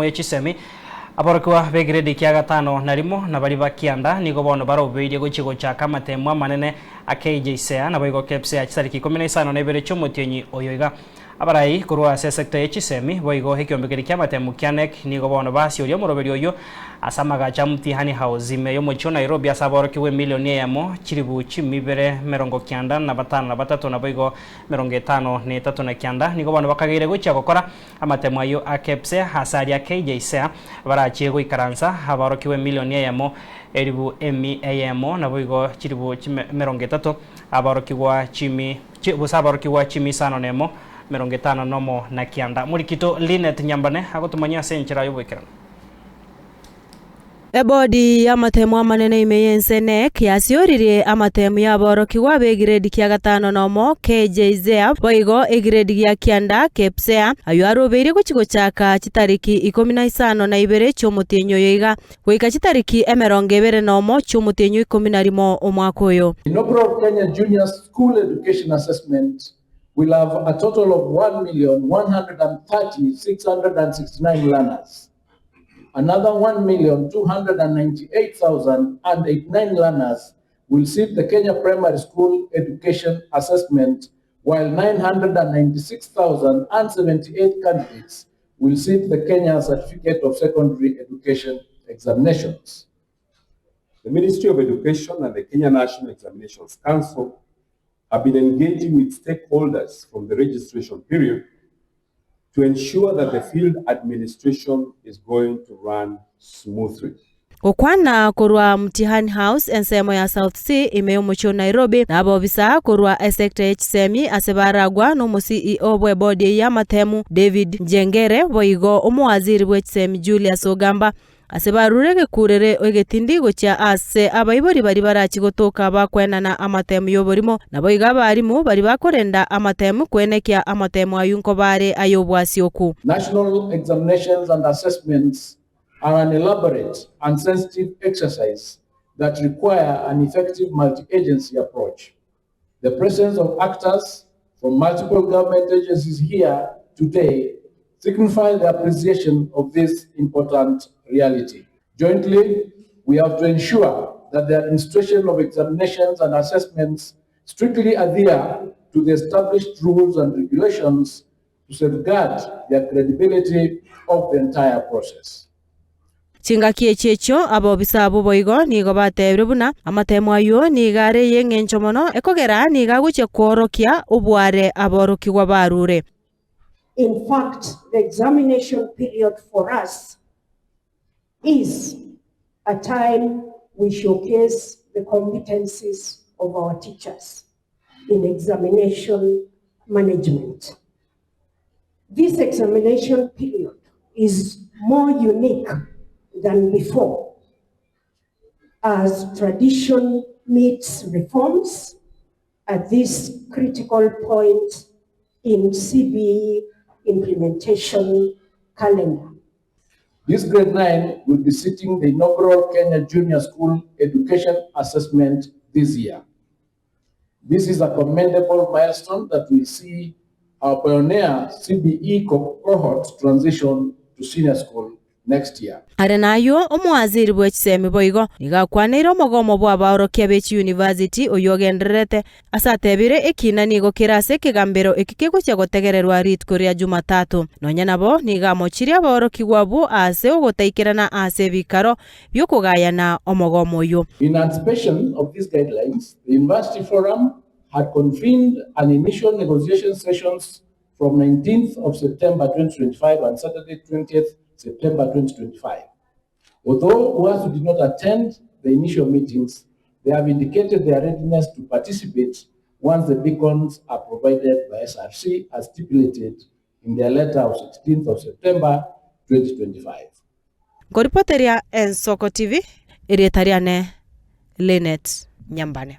Kjsea aborokwa begrade kya gatano na rimo na bari bakianda nigo bono barobeirie GOCHAKA AMATEMWA manene Kjsea na boigo Kpsea CHITARIKI 15 na ibere CHOMOTIENYI oyoiga abarai kurwa sector ya Kjsea boigo hekyombekeri kya AMATEMWA kyanek nigo bono basioria moroberi oyo asamaga cha mtihani hauzime yo mocho Nairobi asaborokiwe milioni yamo chiribu chimibere merongo kyanda na batano na batatu na boigo merongo 53 na kyanda nigo bono bakagire gocha gukora AMATEMWA yo Kpsea hasaria Kjsea barachiye goikaransa aborokiwe milioni yamo eribu yamo na boigo chiribu merongo 3 aborokiwa chimi busaborokiwa chimi sano nemo merongo 5 nomo na kyanda murikito Linet Nyambane agotumanya senchira yobwekera Ebodi AMATEMWA manene imeyensene kyasioririe AMATEMWA yaborokiwa begrade kya gatano nomo Kjsea boigo egrade kya kyanda Kpsea ayo AROBEIRIE GOCHAKA CHITARIKI 15 na ibere CHOMOTIENYI oyoiga goika CHITARIKI 20 nomo CHOMOTIENYI 11 omwaka oyo. The inaugural Kenya Junior School Education Assessment will have a total of 1,130,669 learners. Another 1,298,089 learners will sit the Kenya Primary School Education Assessment, while 996,078 candidates will sit the Kenya Certificate of Secondary Education Examinations. The Ministry of Education and the Kenya National Examinations Council have been engaging with stakeholders from the registration period to ensure that the field administration is going to run smoothly. Okwana kurwa mtihani house ensemo ya South Sea imeo mocho Nairobi na abobisa kurwa sector ya Kjsea asebaragwa no CEO bwe body ya AMATEMWA David Njengere boigo omwaziri bwe Kjsea Julius Ogamba asebarurege kurere ogetindi gocha ase abayibori bari barachigotoka bakwena na AMATEMWA yoborimo na boiga barimu bari bakorenda AMATEMWA kwenekya AMATEMWA ayunko bare ayobwasioku. National examinations and assessments are an elaborate and sensitive exercise that require an effective multi-agency approach. The presence of actors from multiple government agencies here today signify the appreciation of this important reality. Jointly, we have to ensure that the administration of examinations and assessments strictly adhere to the established rules and regulations to safeguard the credibility of the entire process. Chingakie checho abobisa abo boigo nigo batebire buna AMATEMWA yo nigare yengencho mono ekogera niga guche kworokia obware aborokiwa barure. In fact, the examination period for us is a time we showcase the competencies of our teachers in examination management. This examination period is more unique than before, as tradition meets reforms at this critical point in CBE implementation calendar. This grade 9 will be sitting the inaugural Kenya Junior School Education Assessment this year. This is a commendable milestone that will see our pioneer CBE cohort transition to senior school next year. Arenayo omwaziri bwe Kjsea boigo nigakwanira omogomo bwa baorokia bechi university oyogenderete asatebire ekina nigo kirase kigambero ekikego kya gotegererwa rit kuria Jumatatu nonya nabo nigamochiria baorokigwa bu ase ogotaikirana ase bikaro byokugayana omogomo yo. In anticipation of these guidelines, the University Forum had convened an initial negotiation sessions from 19th of September 2025 and Saturday 20th September 2025. Although those who did not attend the initial meetings, they have indicated their readiness to participate once the beacons are provided by SRC as stipulated in their letter of 16th of September 2025. Goripoteria Ensoko TV, Irietariane Linet Nyambane.